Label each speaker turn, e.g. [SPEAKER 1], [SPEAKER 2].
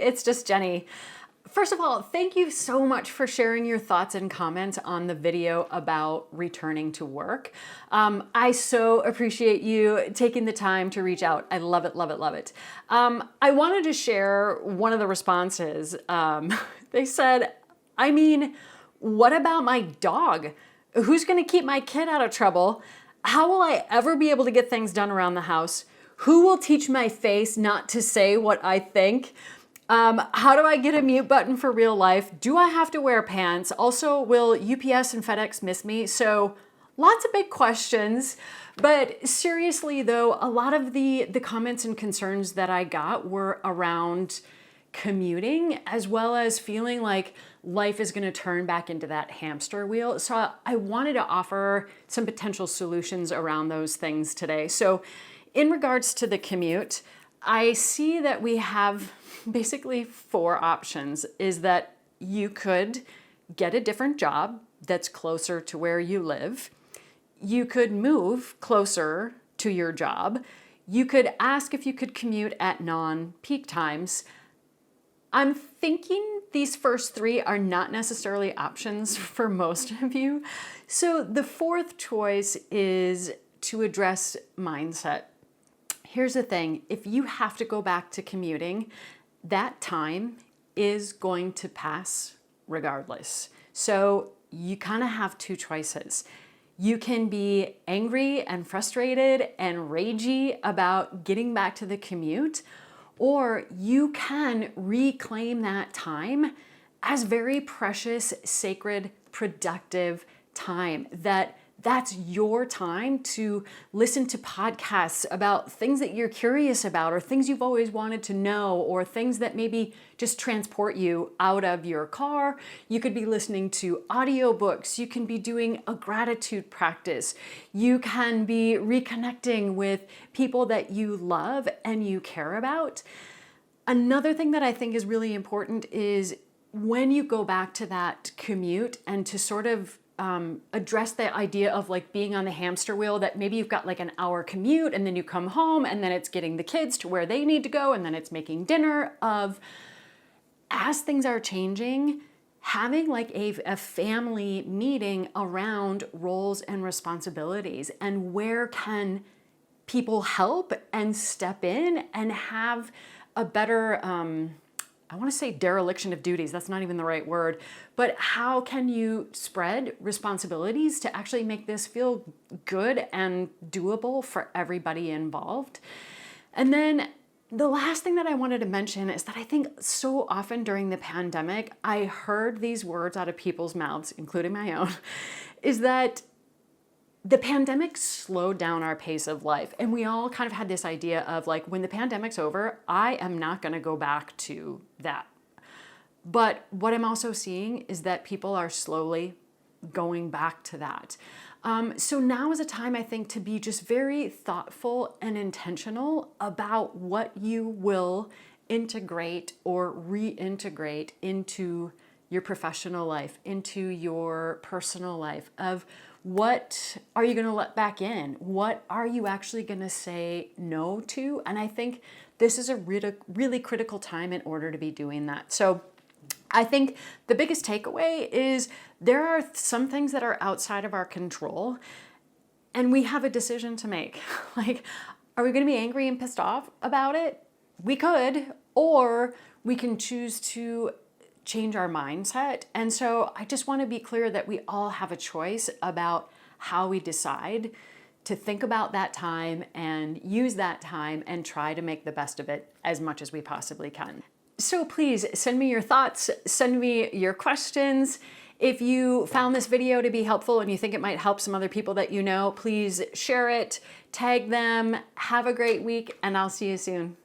[SPEAKER 1] it's just Jenny. First of all, thank you so much for sharing your thoughts and comments on the video about returning to work. I so appreciate you taking the time to reach out. I love it, love it, love it. I wanted to share one of the responses. They said, I mean, what about my dog? Who's going to keep my kid out of trouble? How will I ever be able to get things done around the house? Who will teach my face not to say what I think? How do I get a mute button for real life? Do I have to wear pants? Also, will UPS and FedEx miss me? So lots of big questions. But seriously though, a lot of the comments and concerns that I got were around commuting, as well as feeling like life is going to turn back into that hamster wheel. So I wanted to offer some potential solutions around those things today. So in regards to the commute, I see that we have basically 4 options. Is that you could get a different job that's closer to where you live. You could move closer to your job. You could ask if you could commute at non-peak times. I'm thinking these first 3 are not necessarily options for most of you. So the 4th choice is to address mindset. Here's the thing, if you have to go back to commuting, that time is going to pass regardless. So you kind of have 2 choices. You can be angry and frustrated and ragey about getting back to the commute, or you can reclaim that time as very precious, sacred, productive time. That's your time to listen to podcasts about things that you're curious about, or things you've always wanted to know, or things that maybe just transport you out of your car. You could be listening to audiobooks. You can be doing a gratitude practice. You can be reconnecting with people that you love and you care about. Another thing that I think is really important is when you go back to that commute and to sort of address the idea of like being on the hamster wheel, that maybe you've got like an hour commute and then you come home and then it's getting the kids to where they need to go and then it's making dinner. As things are changing, having like a family meeting around roles and responsibilities and where can people help and step in and have a better, I want to say dereliction of duties, that's not even the right word, but how can you spread responsibilities to actually make this feel good and doable for everybody involved? And then the last thing that I wanted to mention is that I think so often during the pandemic, I heard these words out of people's mouths, including my own, is that the pandemic slowed down our pace of life. And we all kind of had this idea of like, when the pandemic's over, I am not going to go back to that. But what I'm also seeing is that people are slowly going back to that. So now is a time, I think, to be just very thoughtful and intentional about what you will integrate or reintegrate into your professional life, into your personal life, of what are you going to let back in? What are you actually going to say no to? And I think this is a really critical time in order to be doing that. So I think the biggest takeaway is there are some things that are outside of our control and we have a decision to make. Like, are we going to be angry and pissed off about it? We could, or we can choose to change our mindset. And so I just want to be clear that we all have a choice about how we decide to think about that time and use that time and try to make the best of it as much as we possibly can. So please send me your thoughts, send me your questions. If you found this video to be helpful and you think it might help some other people that you know, please share it, tag them. Have a great week, and I'll see you soon.